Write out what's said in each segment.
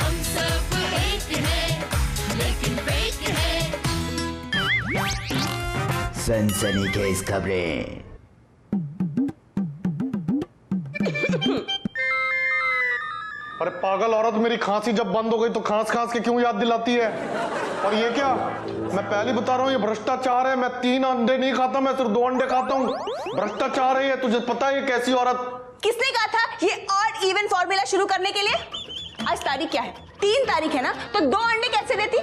हम सब एक हैं, लेकिन फेक हैं। सनसनीखेज खबरें। अरे पागल औरत, मेरी खांसी जब बंद हो गई तो खांस खांस के क्यों याद दिलाती है? और ये क्या, मैं पहले बता रहा हूँ, ये भ्रष्टाचार है। मैं 3 अंडे नहीं खाता, मैं सिर्फ 2 अंडे खाता हूँ। भ्रष्टाचार है ये, तुझे पता है ये कैसी औरत? किसने कहा था ये ऑड इवन फॉर्मूला शुरू करने के लिए? आज तारीख क्या है? 3 तारीख है ना, तो 2 अंडे कैसे देती?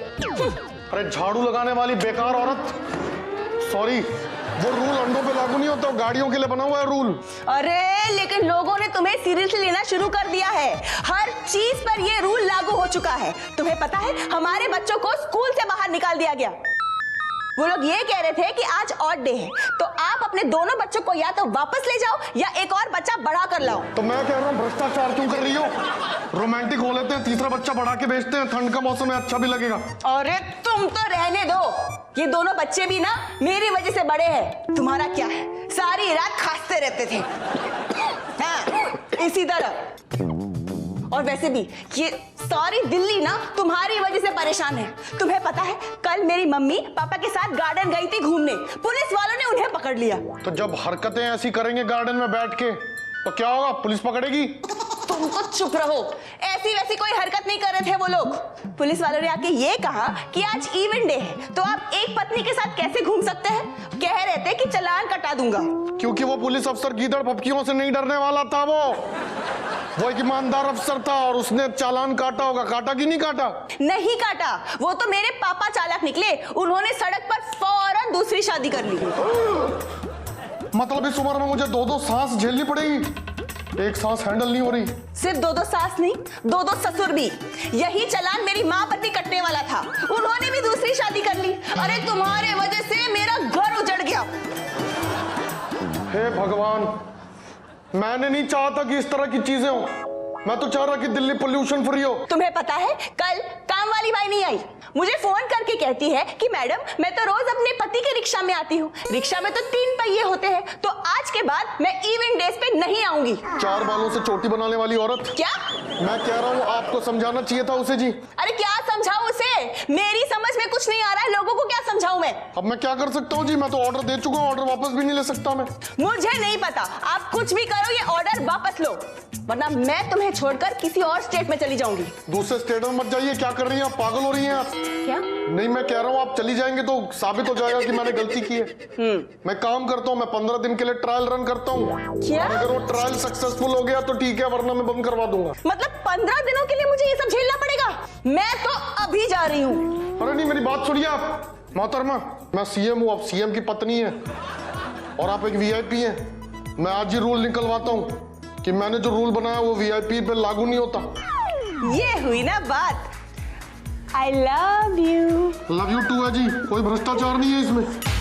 अरे झाड़ू लगाने वाली बेकार औरत, सॉरी, वो रूल अंडों पे लागू नहीं होता, गाड़ियों के लिए बना हुआ है रूल। अरे लेकिन लोगों ने तुम्हें सीरियसली लेना शुरू कर दिया है। हर चीज पर ये रूल लागू हो चुका है। तुम्हें पता है हमारे बच्चों को स्कूल से बाहर निकाल दिया गया। वो लोग ये कह रहे थे कि आज ऑड डे है, तो आप अपने दोनों बच्चों को या तो वापस ले जाओ या एक और बच्चा बढ़ा कर लाओ। तो मैं कह रहा हूँ भ्रष्टाचार क्यों कर रही हो? रोमांटिक हो लेते हैं, तीसरा बच्चा बढ़ा के भेजते हैं, ठंड का मौसम है, अच्छा भी लगेगा। अरे तुम तो रहने दो, ये दोनों बच्चे भी ना मेरी वजह से बड़े हैं। तुम्हारा क्या है, सारी रात खांसते रहते थे। हाँ, इसी तरह। और वैसे भी ये सारी दिल्ली ना तुम्हारी वजह से परेशान है। तुम्हें पता है कल मेरी मम्मी पापा के साथ गार्डन गई थी घूमने, पुलिस वालों ने उन्हें पकड़ लिया। तो जब हरकतें ऐसी करेंगे गार्डन में बैठ के तो क्या होगा? पुलिस पकड़ेगी? तुम तो चुप रहो, ऐसी वैसी कोई हरकत नहीं कर रहे थे वो लोग। पुलिस वालों ने आके ये कहा कि आज इवेंट डे है, तो आप एक पत्नी के साथ कैसे घूम सकते हैं? कह रहे थे कि चालान कटा दूंगा। क्योंकि वो पुलिस अफसर गीदड़ फपकियों से नहीं डरने वाला था। वो एक ईमानदार अफसर था और उसने चालान काटा होगा। काटा कि नहीं काटा? नहीं काटा, वो तो मेरे पापा चालाक निकले। उन्होंने सड़क पर फौरन दूसरी शादी कर ली। मतलब इस उम्र में मुझे 2-2 सांस झेलनी पड़ेगी? एक सांस हैंडल नहीं हो रही। सिर्फ 2-2 सास नहीं, 2-2 ससुर भी। यही चालान मेरी माँ पर भी कटने वाला था, उन्होंने भी दूसरी शादी कर ली। अरे तुम्हारे वजह से मेरा घर उजड़ गया। हे भगवान, मैंने नहीं चाहा था कि इस तरह की चीजें हो। मैं तो चाह रहा कि दिल्ली पोल्यूशन फ्री हो। तुम्हें पता है कल काम वाली बाई नहीं आई, मुझे फोन करके कहती है कि मैडम मैं तो रोज अपने पति के रिक्शा में आती हूँ, रिक्शा में तो 3 पहिए होते हैं, तो आज के बाद मैं इवेंट डेज पे नहीं आऊंगी। 4 बालों से चोटी बनाने वाली औरत। क्या? मैं कह रहा हूँ आपको समझाना चाहिए था उसे जी। अरे क्या समझाऊं उसे? मेरी समझ में कुछ नहीं आ रहा है, लोगों को क्या समझाऊं मैं? अब मैं क्या कर सकता हूँ जी? मैं तो ऑर्डर दे चुका हूँ, ऑर्डर वापस भी नहीं ले सकता मैं। मुझे नहीं पता, आप कुछ भी करो, ये ऑर्डर वापस लो, वरना मैं तुम्हें छोड़कर किसी और स्टेट में चली जाऊंगी। दूसरे स्टेट में मत जाइए। क्या कर रही हैं आप? पागल हो रही हैं आप। क्या? नहीं, मैं कह रहा हूँ आप चली जाएंगे तो साबित हो जाएगा कि मैंने गलती की है। मैं काम करता हूँ, मैं 15 दिन के लिए ट्रायल रन करता हूँ। क्या? अगर वो ट्रायल सक्सेसफुल हो गया तो ठीक है, वरना मैं बंद करवा दूंगा। मतलब 15 दिनों के लिए मुझे ये सब झेलना पड़ेगा? मैं तो अभी जा रही हूँ। अरे नहीं, मेरी बात सुनिए आप मोहतरमा। मैं सीएम हूँ, आप सीएम की पत्नी है और आप एक वीआईपी हैं। मैं आज ही रूल निकलवाता हूँ कि मैंने जो रूल बनाया वो वीआईपी पे लागू नहीं होता। ये हुई ना बात। I love you। Love you too है जी, कोई भ्रष्टाचार नहीं है इसमें।